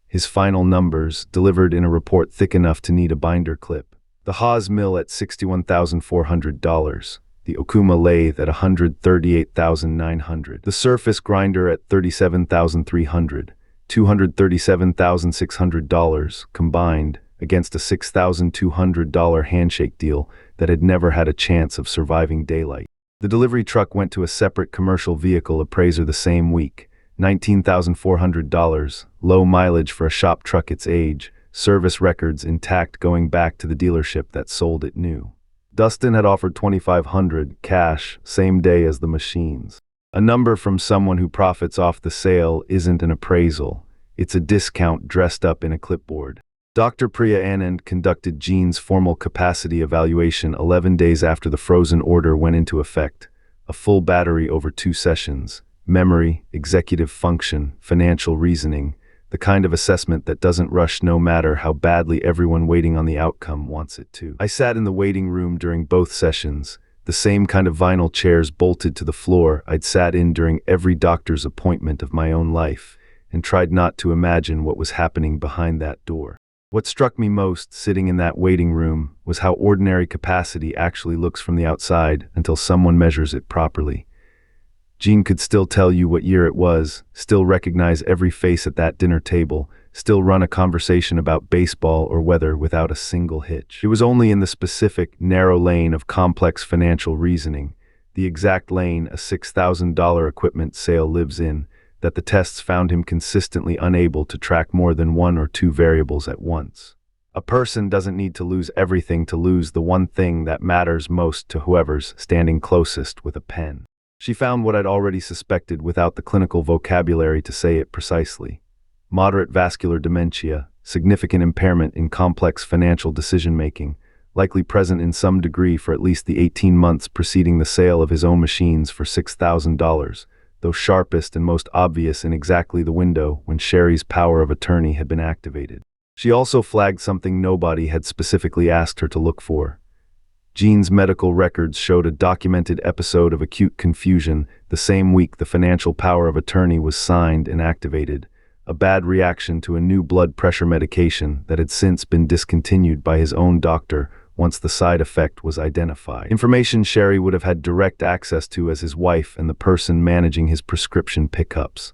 His final numbers, delivered in a report thick enough to need a binder clip. The Haas mill at $61,400, the Okuma lathe at $138,900, the surface grinder at $37,300, $237,600 combined, against a $6,200 handshake deal that had never had a chance of surviving daylight. The delivery truck went to a separate commercial vehicle appraiser the same week, $19,400, low mileage for a shop truck its age, service records intact going back to the dealership that sold it new. Dustin had offered $2,500 cash same day as the machines. A number from someone who profits off the sale isn't an appraisal, it's a discount dressed up in a clipboard. Dr. Priya Anand conducted Jean's formal capacity evaluation 11 days after the frozen order went into effect, a full battery over 2 sessions, memory, executive function, financial reasoning, the kind of assessment that doesn't rush no matter how badly everyone waiting on the outcome wants it to. I sat in the waiting room during both sessions, the same kind of vinyl chairs bolted to the floor I'd sat in during every doctor's appointment of my own life, and tried not to imagine what was happening behind that door. What struck me most, sitting in that waiting room, was how ordinary capacity actually looks from the outside until someone measures it properly. Jean could still tell you what year it was, still recognize every face at that dinner table, still run a conversation about baseball or weather without a single hitch. It was only in the specific, narrow lane of complex financial reasoning, the exact lane a $6,000 equipment sale lives in, that the tests found him consistently unable to track more than 1 or 2 variables at once. A person doesn't need to lose everything to lose the one thing that matters most to whoever's standing closest with a pen. She found what I'd already suspected without the clinical vocabulary to say it precisely. Moderate vascular dementia, significant impairment in complex financial decision-making, likely present in some degree for at least the 18 months preceding the sale of his own machines for $6,000, though sharpest and most obvious in exactly the window when Sherry's power of attorney had been activated. She also flagged something nobody had specifically asked her to look for. Jean's medical records showed a documented episode of acute confusion the same week the financial power of attorney was signed and activated, a bad reaction to a new blood pressure medication that had since been discontinued by his own doctor once the side effect was identified. Information Sherry would have had direct access to as his wife and the person managing his prescription pickups.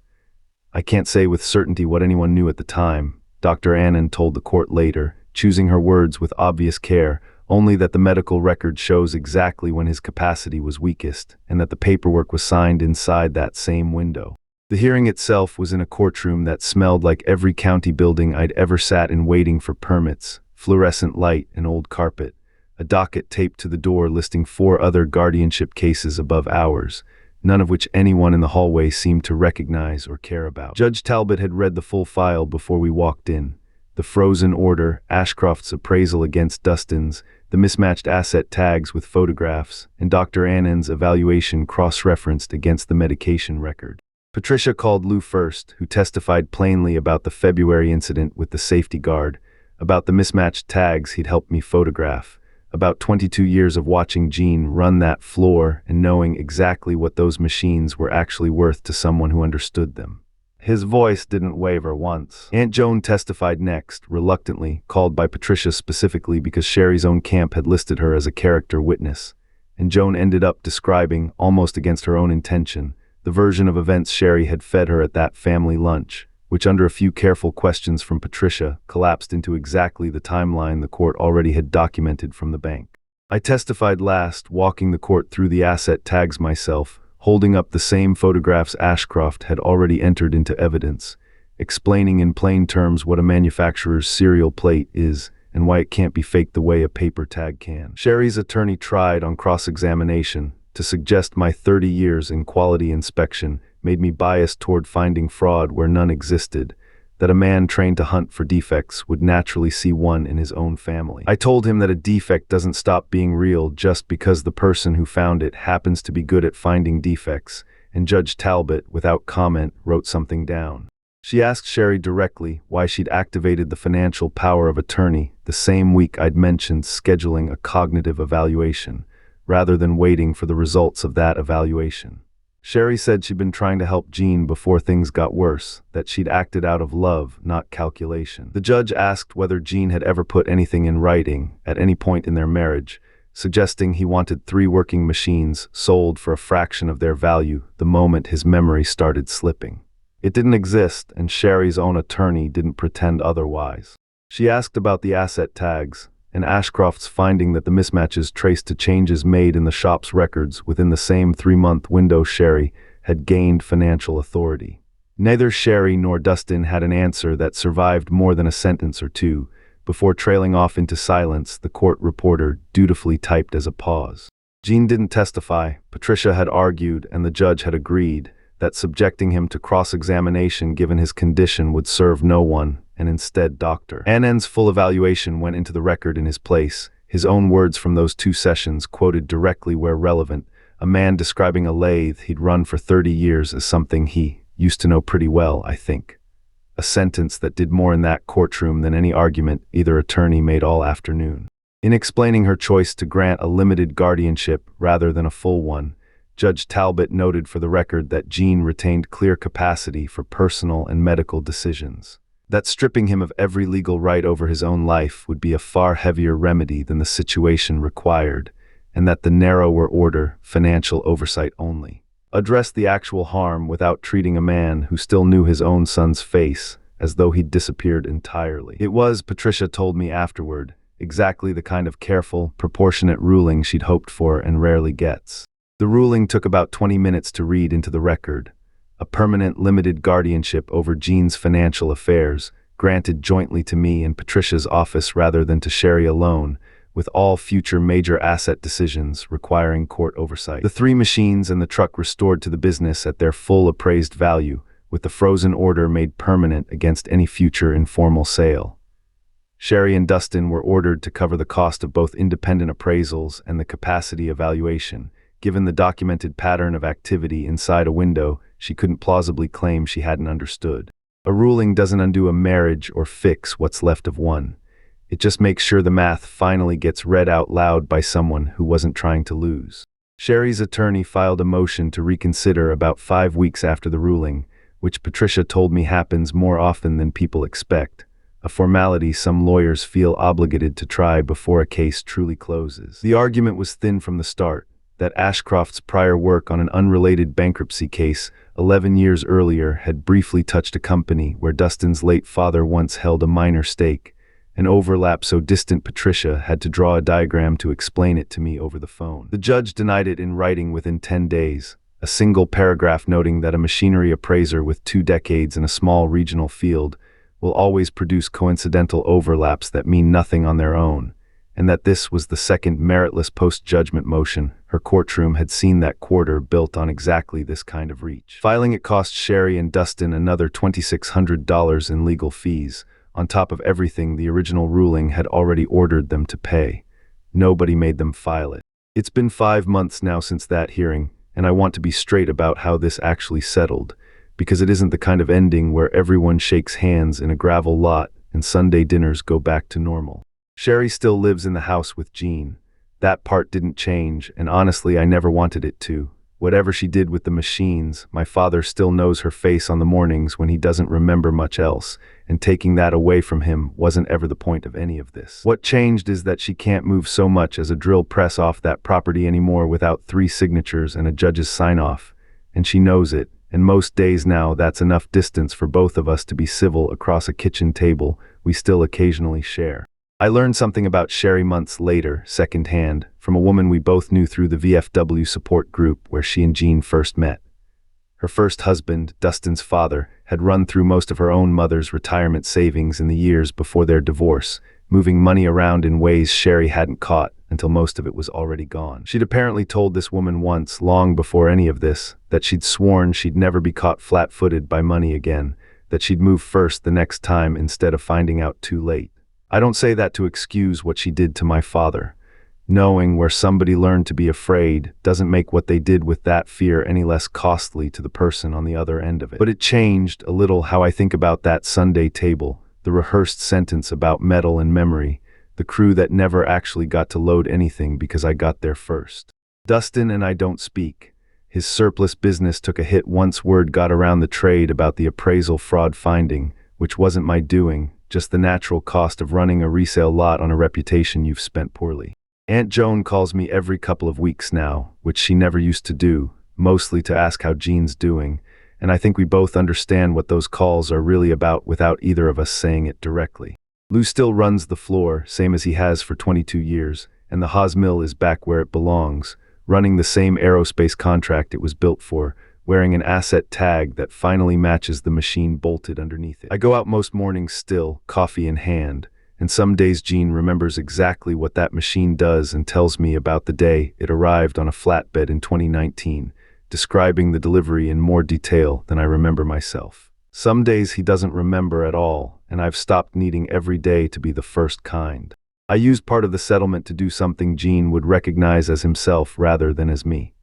I can't say with certainty what anyone knew at the time, Dr. Anand told the court later, choosing her words with obvious care, only that the medical record shows exactly when his capacity was weakest, and that the paperwork was signed inside that same window. The hearing itself was in a courtroom that smelled like every county building I'd ever sat in waiting for permits, fluorescent light and old carpet, a docket taped to the door listing 4 other guardianship cases above ours, none of which anyone in the hallway seemed to recognize or care about. Judge Talbot had read the full file before we walked in. The frozen order, Ashcroft's appraisal against Dustin's, the mismatched asset tags with photographs, and Dr. Anand's evaluation cross-referenced against the medication record. Patricia called Lou first, who testified plainly about the February incident with the safety guard, about the mismatched tags he'd helped me photograph, about 22 years of watching Jean run that floor and knowing exactly what those machines were actually worth to someone who understood them. His voice didn't waver once. Aunt Joan testified next, reluctantly, called by Patricia specifically because Sherry's own camp had listed her as a character witness, and Joan ended up describing, almost against her own intention, the version of events Sherry had fed her at that family lunch, which under a few careful questions from Patricia, collapsed into exactly the timeline the court already had documented from the bank. I testified last, walking the court through the asset tags myself, holding up the same photographs Ashcroft had already entered into evidence, explaining in plain terms what a manufacturer's serial plate is and why it can't be faked the way a paper tag can. Sherry's attorney tried on cross-examination to suggest my 30 years in quality inspection made me biased toward finding fraud where none existed, that a man trained to hunt for defects would naturally see one in his own family. I told him that a defect doesn't stop being real just because the person who found it happens to be good at finding defects, and Judge Talbot, without comment, wrote something down. She asked Sherry directly why she'd activated the financial power of attorney the same week I'd mentioned scheduling a cognitive evaluation, rather than waiting for the results of that evaluation. Sherry said she'd been trying to help Jean before things got worse, that she'd acted out of love, not calculation. The judge asked whether Jean had ever put anything in writing at any point in their marriage, suggesting he wanted 3 working machines sold for a fraction of their value the moment his memory started slipping. It didn't exist, and Sherry's own attorney didn't pretend otherwise. She asked about the asset tags, and Ashcroft's finding that the mismatches traced to changes made in the shop's records within the same 3-month window Sherry had gained financial authority. Neither Sherry nor Dustin had an answer that survived more than a sentence or two. Before trailing off into silence, the court reporter dutifully typed as a pause. Jean didn't testify, Patricia had argued, and the judge had agreed that subjecting him to cross-examination given his condition would serve no one, and instead Dr. Annen's full evaluation went into the record in his place, his own words from those 2 sessions quoted directly where relevant, a man describing a lathe he'd run for 30 years as something he used to know pretty well, I think. A sentence that did more in that courtroom than any argument either attorney made all afternoon. In explaining her choice to grant a limited guardianship rather than a full one, Judge Talbot noted for the record that Jean retained clear capacity for personal and medical decisions. That stripping him of every legal right over his own life would be a far heavier remedy than the situation required, and that the narrower order, financial oversight only, addressed the actual harm without treating a man who still knew his own son's face as though he'd disappeared entirely. It was, Patricia told me afterward, exactly the kind of careful, proportionate ruling she'd hoped for and rarely gets. The ruling took about 20 minutes to read into the record. A permanent limited guardianship over Jean's financial affairs, granted jointly to me and Patricia's office rather than to Sherry alone, with all future major asset decisions requiring court oversight. The 3 machines and the truck restored to the business at their full appraised value, with the frozen order made permanent against any future informal sale. Sherry and Dustin were ordered to cover the cost of both independent appraisals and the capacity evaluation. Given the documented pattern of activity inside a window, she couldn't plausibly claim she hadn't understood. A ruling doesn't undo a marriage or fix what's left of one. It just makes sure the math finally gets read out loud by someone who wasn't trying to lose. Sherry's attorney filed a motion to reconsider about 5 weeks after the ruling, which Patricia told me happens more often than people expect, a formality some lawyers feel obligated to try before a case truly closes. The argument was thin from the start, that Ashcroft's prior work on an unrelated bankruptcy case 11 years earlier had briefly touched a company where Dustin's late father once held a minor stake. An overlap so distant Patricia had to draw a diagram to explain it to me over the phone. The judge denied it in writing within 10 days, a single paragraph noting that a machinery appraiser with 2 decades in a small regional field will always produce coincidental overlaps that mean nothing on their own, and that this was the second meritless post-judgment motion her courtroom had seen that quarter built on exactly this kind of reach. Filing it cost Sherry and Dustin another $2,600 in legal fees, on top of everything the original ruling had already ordered them to pay. Nobody made them file it. It's been 5 months now since that hearing, and I want to be straight about how this actually settled, because it isn't the kind of ending where everyone shakes hands in a gravel lot and Sunday dinners go back to normal. Sherry still lives in the house with Jean. That part didn't change, and honestly I never wanted it to. Whatever she did with the machines, my father still knows her face on the mornings when he doesn't remember much else, and taking that away from him wasn't ever the point of any of this. What changed is that she can't move so much as a drill press off that property anymore without 3 signatures and a judge's sign-off, and she knows it, and most days now that's enough distance for both of us to be civil across a kitchen table we still occasionally share. I learned something about Sherry months later, secondhand, from a woman we both knew through the VFW support group where she and Jean first met. Her first husband, Dustin's father, had run through most of her own mother's retirement savings in the years before their divorce, moving money around in ways Sherry hadn't caught until most of it was already gone. She'd apparently told this woman once, long before any of this, that she'd sworn she'd never be caught flat-footed by money again, that she'd move first the next time instead of finding out too late. I don't say that to excuse what she did to my father. Knowing where somebody learned to be afraid doesn't make what they did with that fear any less costly to the person on the other end of it. But it changed a little how I think about that Sunday table, the rehearsed sentence about metal and memory, the crew that never actually got to load anything because I got there first. Dustin and I don't speak. His surplus business took a hit once word got around the trade about the appraisal fraud finding, which wasn't my doing, just the natural cost of running a resale lot on a reputation you've spent poorly. Aunt Joan calls me every couple of weeks now, which she never used to do, mostly to ask how Jean's doing, and I think we both understand what those calls are really about without either of us saying it directly. Lou still runs the floor, same as he has for 22 years, and the Haas Mill is back where it belongs, running the same aerospace contract it was built for, wearing an asset tag that finally matches the machine bolted underneath it. I go out most mornings still, coffee in hand, and some days Jean remembers exactly what that machine does and tells me about the day it arrived on a flatbed in 2019, describing the delivery in more detail than I remember myself. Some days he doesn't remember at all, and I've stopped needing every day to be the first kind. I used part of the settlement to do something Gene would recognize as himself rather than as me.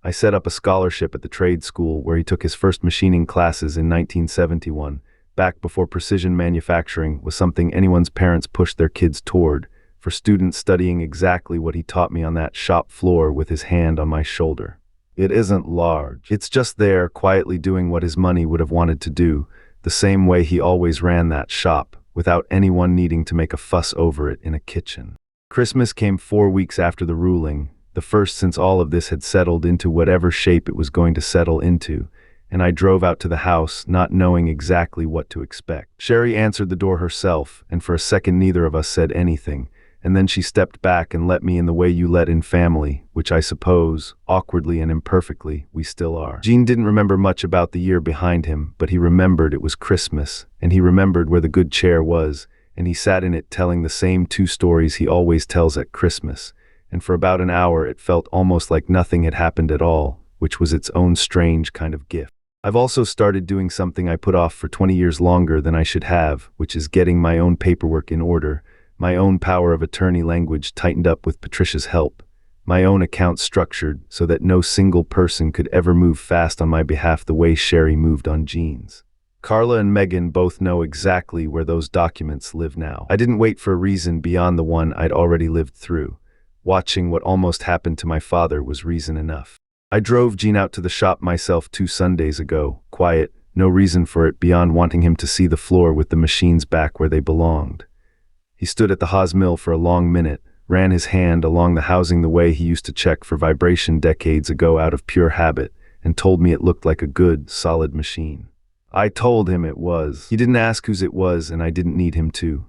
I set up a scholarship at the trade school where he took his first machining classes in 1971, back before precision manufacturing was something anyone's parents pushed their kids toward, for students studying exactly what he taught me on that shop floor with his hand on my shoulder. It isn't large. It's just there, quietly doing what his money would have wanted to do, the same way he always ran that shop, without anyone needing to make a fuss over it in a kitchen. Christmas came 4 weeks after the ruling, the first since all of this had settled into whatever shape it was going to settle into, and I drove out to the house, not knowing exactly what to expect. Sherry answered the door herself, and for a second neither of us said anything, and then she stepped back and let me in the way you let in family, which I suppose, awkwardly and imperfectly, we still are. Gene didn't remember much about the year behind him, but he remembered it was Christmas, and he remembered where the good chair was, and he sat in it telling the same 2 stories he always tells at Christmas, and for about an hour it felt almost like nothing had happened at all, which was its own strange kind of gift. I've also started doing something I put off for 20 years longer than I should have, which is getting my own paperwork in order, my own power of attorney language tightened up with Patricia's help, my own accounts structured so that no single person could ever move fast on my behalf the way Sherry moved on Gene's. Carla and Megan both know exactly where those documents live now. I didn't wait for a reason beyond the one I'd already lived through. Watching what almost happened to my father was reason enough. I drove Gene out to the shop myself 2 Sundays ago, quiet, no reason for it beyond wanting him to see the floor with the machines back where they belonged. He stood at the Haas mill for a long minute, ran his hand along the housing the way he used to check for vibration decades ago out of pure habit, and told me it looked like a good, solid machine. I told him it was. He didn't ask whose it was, and I didn't need him to.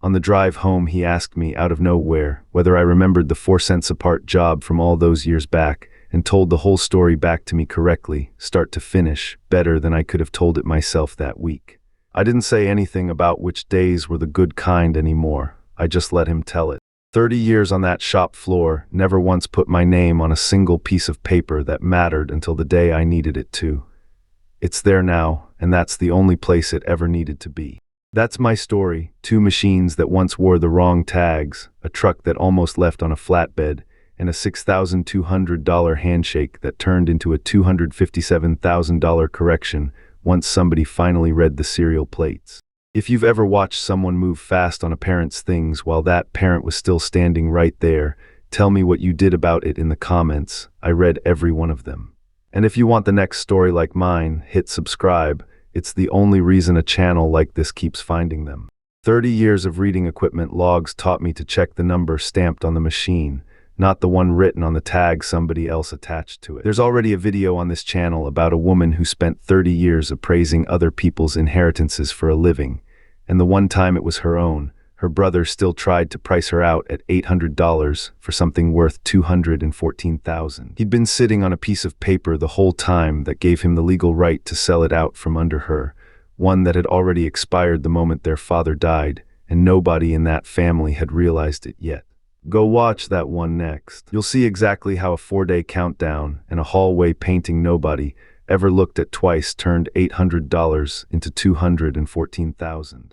On the drive home he asked me, out of nowhere, whether I remembered the 4 cents a part job from all those years back, and told the whole story back to me correctly, start to finish, better than I could have told it myself that week. I didn't say anything about which days were the good kind anymore. I just let him tell it. 30 years on that shop floor, never once put my name on a single piece of paper that mattered until the day I needed it to. It's there now, and that's the only place it ever needed to be. That's my story. 2 machines that once wore the wrong tags, a truck that almost left on a flatbed, and a $6,200 handshake that turned into a $257,000 correction once somebody finally read the serial plates. If you've ever watched someone move fast on a parent's things while that parent was still standing right there, tell me what you did about it in the comments. I read every one of them. And if you want the next story like mine, hit subscribe. It's the only reason a channel like this keeps finding them. 30 years of reading equipment logs taught me to check the number stamped on the machine, not the one written on the tag somebody else attached to it. There's already a video on this channel about a woman who spent 30 years appraising other people's inheritances for a living, and the one time it was her own, her brother still tried to price her out at $800 for something worth $214,000. He'd been sitting on a piece of paper the whole time that gave him the legal right to sell it out from under her, one that had already expired the moment their father died, and nobody in that family had realized it yet. Go watch that one next. You'll see exactly how a 4-day countdown and a hallway painting nobody ever looked at twice turned $800 into $214,000.